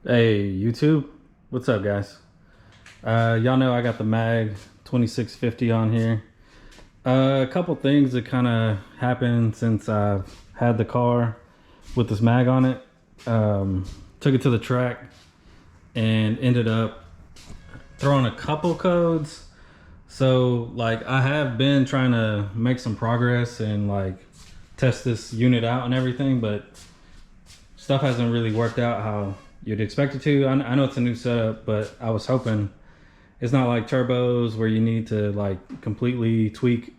Hey YouTube, what's up guys? Y'all know I got the Mag 2650 on here. A couple things that kind of happened since I've had the car with this Mag on it. Took it to the track and ended up throwing a couple codes. So like I have been trying to make some progress and like test this unit out and everything, but stuff hasn't really worked out how you'd expect it to. I know it's a new setup, but I was hoping it's not like turbos where you need to like completely tweak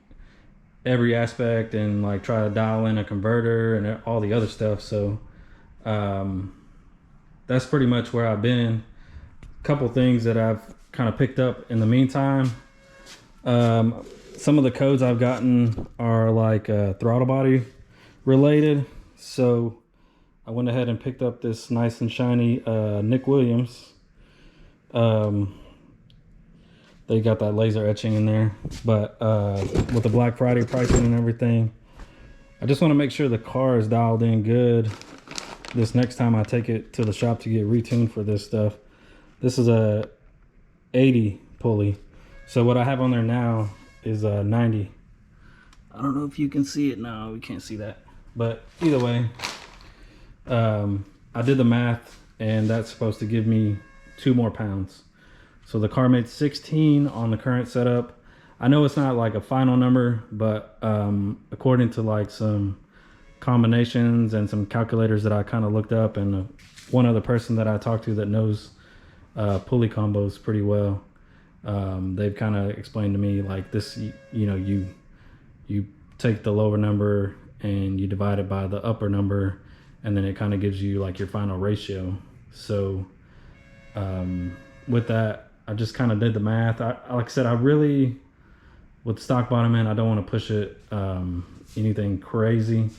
every aspect and like try to dial in a converter and all the other stuff. So that's pretty much where I've been. A couple things that I've kind of picked up in the meantime. Some of the codes I've gotten are like throttle body related. So I went ahead and picked up this nice and shiny Nick Williams. They got that laser etching in there, but with the Black Friday pricing and everything, I just want to make sure the car is dialed in good this next time I take it to the shop to get retuned for this stuff. This is a 80 pulley, so what I have on there now is a 90. I don't know if you can see it. No, we can't see that, but either way, I did the math and that's supposed to give me 2 more pounds. So the car made 16 on the current setup. I know it's not like a final number, but according to like some combinations and some calculators that I kind of looked up, and one other person that I talked to that knows pulley combos pretty well, they've kind of explained to me like this, you know, you take the lower number and you divide it by the upper number, and then it kind of gives you like your final ratio. So with that, I just kind of did the math. Like I said, I really, with stock bottom end, I don't want to push it anything crazy.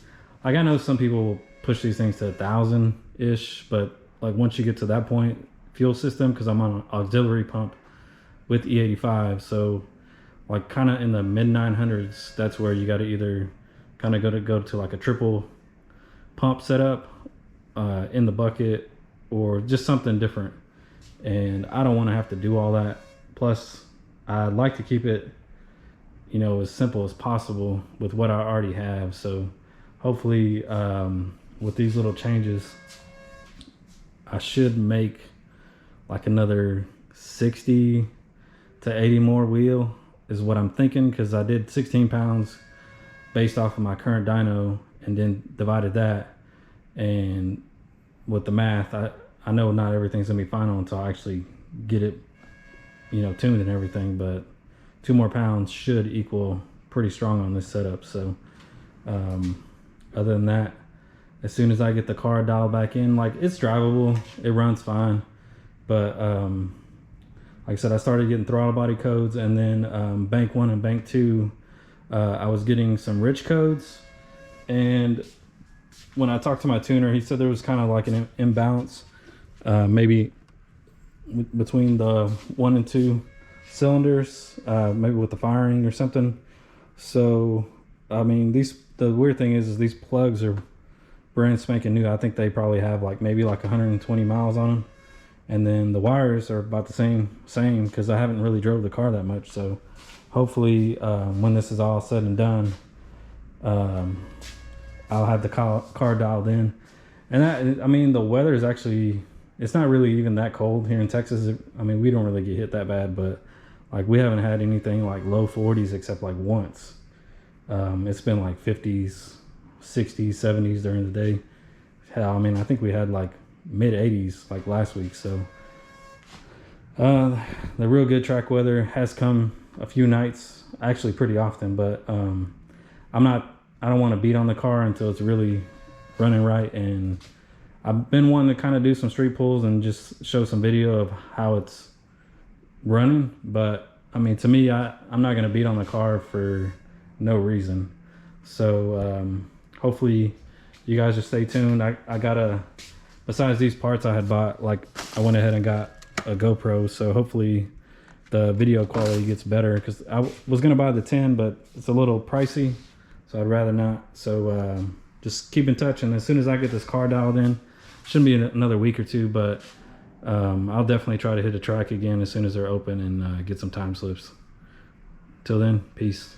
Like I know some people push these things to 1,000-ish, but like once you get to that point, fuel system, because I'm on an auxiliary pump with E85, so like kind of in the mid 900s, that's where you got to either kind of go to like a triple pump setup in the bucket or just something different. And I don't want to have to do all that. Plus I'd like to keep it, you know, as simple as possible with what I already have. So hopefully with these little changes, I should make like another 60 to 80 more wheel is what I'm thinking, because I did 16 pounds based off of my current dyno and then divided that. And with the math, I know not everything's gonna be final until I actually get it, you know, tuned and everything, but 2 more pounds should equal pretty strong on this setup. So other than that, as soon as I get the car dialed back in, like it's drivable, it runs fine, but like I said, I started getting throttle body codes, and then bank 1 and bank 2, I was getting some rich codes. And when I talked to my tuner, he said there was kind of like an imbalance, maybe between the 1 and 2 cylinders, maybe with the firing or something. So I mean, the weird thing is these plugs are brand spanking new. I think they probably have like maybe like 120 miles on them, and then the wires are about the same because I haven't really drove the car that much. So hopefully when this is all said and done, I'll have the car dialed in. And that, I mean, the weather is actually, it's not really even that cold here in Texas. I mean, we don't really get hit that bad, but like we haven't had anything like low 40s except like once. It's been like 50s, 60s, 70s during the day. Hell, I mean, I think we had like mid 80s like last week. So the real good track weather has come a few nights, actually pretty often, but I don't want to beat on the car until it's really running right. And I've been wanting to kind of do some street pulls and just show some video of how it's running. But I mean, to me, I'm not going to beat on the car for no reason. So hopefully you guys just stay tuned. I got besides these parts I had bought, like I went ahead and got a GoPro. So hopefully the video quality gets better, because I was going to buy the 10, but it's a little pricey, so I'd rather not. So just keep in touch, and as soon as I get this car dialed in, shouldn't be another week or two, but I'll definitely try to hit a track again as soon as they're open and get some time slips. Till then, peace.